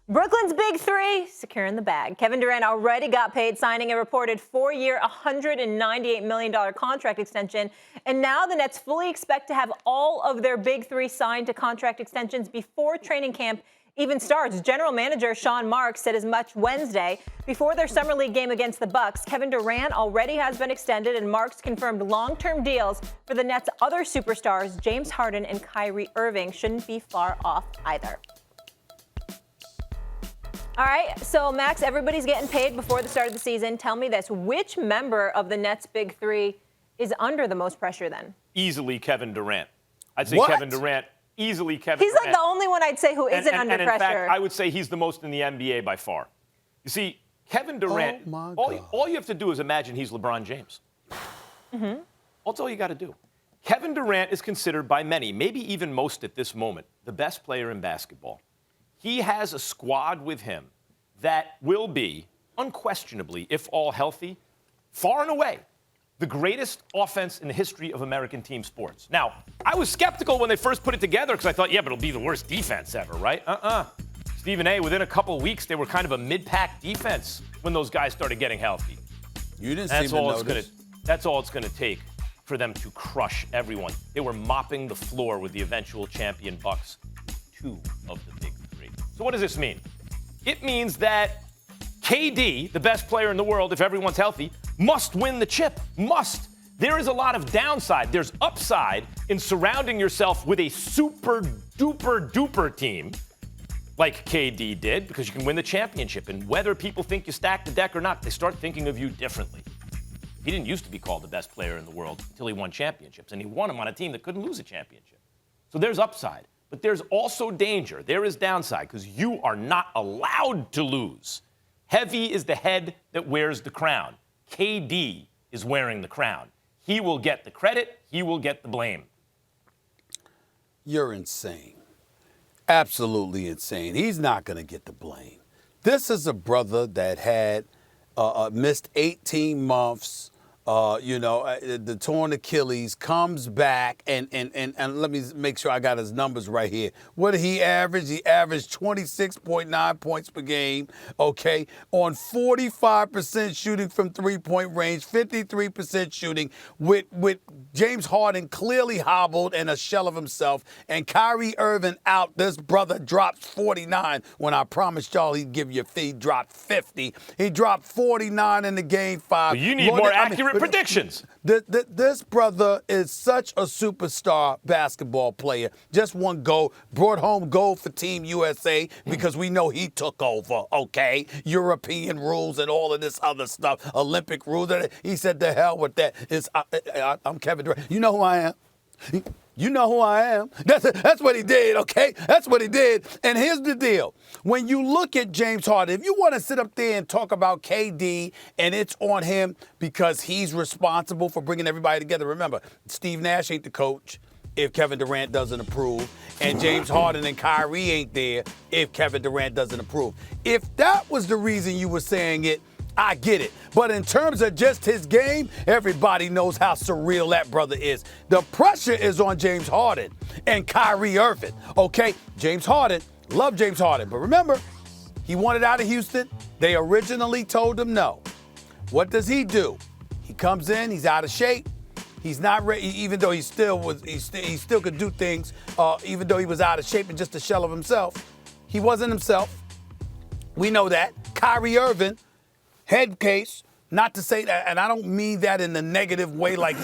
Brooklyn's big three securing the bag. Kevin Durant already got paid, signing a reported 4-year, $198 million contract extension. And now the Nets fully expect to have all of their big three signed to contract extensions before training camp even starts. General manager Sean Marks said as much Wednesday before their summer league game against the Bucks. Kevin Durant already has been extended, and Marks confirmed long-term deals for the Nets' other superstars, James Harden and Kyrie Irving, shouldn't be far off either. All right, so Max, everybody's getting paid before the start of the season. Tell me this, which member of the Nets' big three is under the most pressure then? Easily Kevin Durant. I'd say What? Kevin Durant. Easily Kevin He's Durant. like the only one I'd say who isn't under and in pressure. fact, I would say he's the most in the NBA by far. You see, Kevin Durant, Oh, my all you have to do is imagine he's LeBron James. Mm-hmm. That's all you got to do. Kevin Durant is considered by many, maybe even most at this moment, the best player in basketball. He has a squad with him that will be, unquestionably, if all healthy, far and away, the greatest offense in the history of American team sports. Now, I was skeptical when they first put it together because I thought, yeah, but it'll be the worst defense ever, right? Stephen A., within a couple of weeks, they were kind of a mid-pack defense when those guys started getting healthy. You didn't seem to notice. That's all it's going to take for them to crush everyone. They were mopping the floor with the eventual champion Bucks, two of the big three. So what does this mean? It means that KD, the best player in the world, if everyone's healthy, must win the chip. Must. There is a lot of downside. There's upside in surrounding yourself with a super duper duper team like KD did, because you can win the championship. And whether people think you stack the deck or not, they start thinking of you differently. He didn't used to be called the best player in the world until he won championships, and he won them on a team that couldn't lose a championship. So there's upside. But there's also danger. There is downside, because you are not allowed to lose. Heavy is the head that wears the crown. KD is wearing the crown. He will get the credit. He will get the blame. You're insane. Absolutely insane. He's not going to get the blame. This is a brother that had missed 18 months, the torn Achilles, comes back, and let me make sure I got his numbers right here. What did he average? He averaged 26.9 points per game, okay, on 45% shooting from three-point range, 53% shooting, with James Harden clearly hobbled and a shell of himself, and Kyrie Irving out. This brother dropped 49 when I promised y'all he'd give you a fee. He dropped 50. He dropped 49 in the game 5. But you need more accurate predictions. This brother is such a superstar basketball player. Just won gold, brought home gold for Team USA because we know he took over, okay? European rules and all of this other stuff, Olympic rules. He said, the hell with that. I'm Kevin Durant. You know who I am? You know who I am. That's what he did, okay? That's what he did. And here's the deal. When you look at James Harden, if you want to sit up there and talk about KD and it's on him because he's responsible for bringing everybody together, remember, Steve Nash ain't the coach if Kevin Durant doesn't approve, and James Harden and Kyrie ain't there if Kevin Durant doesn't approve. If that was the reason you were saying it, I get it. But in terms of just his game, everybody knows how surreal that brother is. The pressure is on James Harden and Kyrie Irving, okay? James Harden, love James Harden, but remember, he wanted out of Houston. They originally told him no. What does he do? He comes in, he's out of shape. He's not ready, even though he still could do things, even though he was out of shape and just a shell of himself. He wasn't himself. We know that. Kyrie Irving, head case, not to say that, and I don't mean that in a negative way, like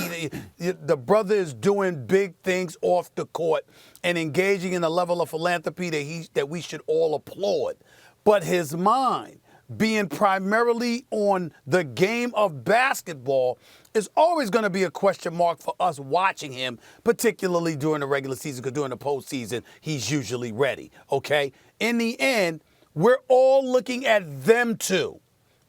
the brother is doing big things off the court and engaging in a level of philanthropy that we should all applaud. But his mind, being primarily on the game of basketball, is always going to be a question mark for us watching him, particularly during the regular season, because during the postseason, he's usually ready, okay? In the end, we're all looking at them two.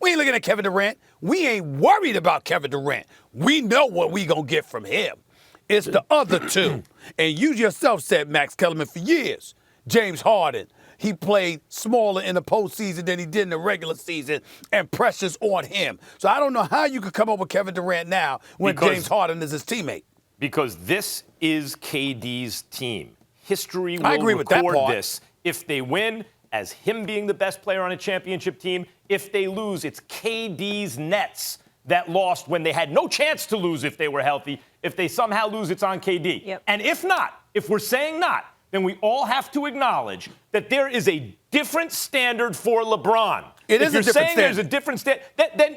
We ain't looking at Kevin Durant. We ain't worried about Kevin Durant. We know what we gonna get from him. It's the other two. And you yourself said, Max Kellerman, for years, James Harden, he played smaller in the postseason than he did in the regular season, and pressure's on him. So I don't know how you could come up with Kevin Durant now when James Harden is his teammate. Because this is KD's team. History will I agree with that record part. this. If they win, as him being the best player on a championship team. If they lose, it's KD's Nets that lost when they had no chance to lose if they were healthy. If they somehow lose, it's on KD. Yep. And if not, if we're saying not, then we all have to acknowledge that there is a different standard for LeBron. It is a different saying standard. There's a different standard,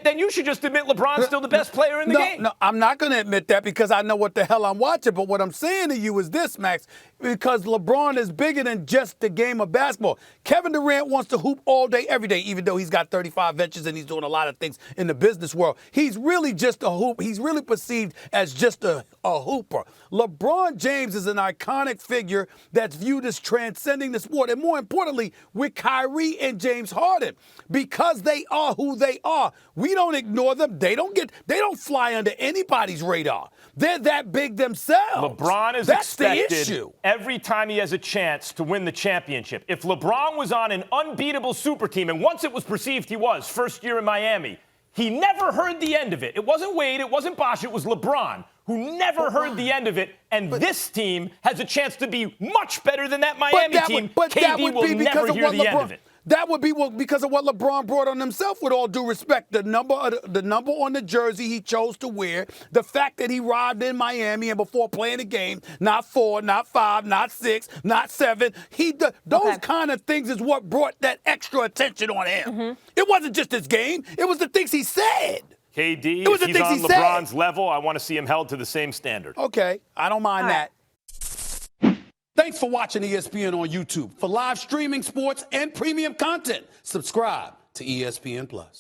then you should just admit LeBron's still the best player in the game. No, I'm not going to admit that because I know what the hell I'm watching. But what I'm saying to you is this, Max, because LeBron is bigger than just the game of basketball. Kevin Durant wants to hoop all day, every day, even though he's got 35 ventures and he's doing a lot of things in the business world. He's really just a hoop. He's really perceived as just a hooper. LeBron James is an iconic figure that's viewed as transcending the sport. And more importantly, with Kyrie and James Harden, because they are who they are, we don't ignore them. They don't fly under anybody's radar. They're that big themselves. LeBron is That's expected the issue. every time he has a chance to win the championship. If LeBron was on an unbeatable super team, and once it was perceived he was, first year in Miami, he never heard the end of it. It wasn't Wade, it wasn't Bosh, it was LeBron who never heard the end of it. And this team has a chance to be much better than that Miami team. KD will never hear the end of it. That would be because of what LeBron brought on himself, with all due respect. The number on the jersey he chose to wear, the fact that he arrived in Miami and before playing the game, not 4, not 5, not 6, not 7. Those kind of things is what brought that extra attention on him. Mm-hmm. It wasn't just his game. It was the things he said. KD, if he's on LeBron's level, I want to see him held to the same standard. Okay, I don't mind that. Thanks for watching ESPN on YouTube. For live streaming, sports, and premium content, subscribe to ESPN+.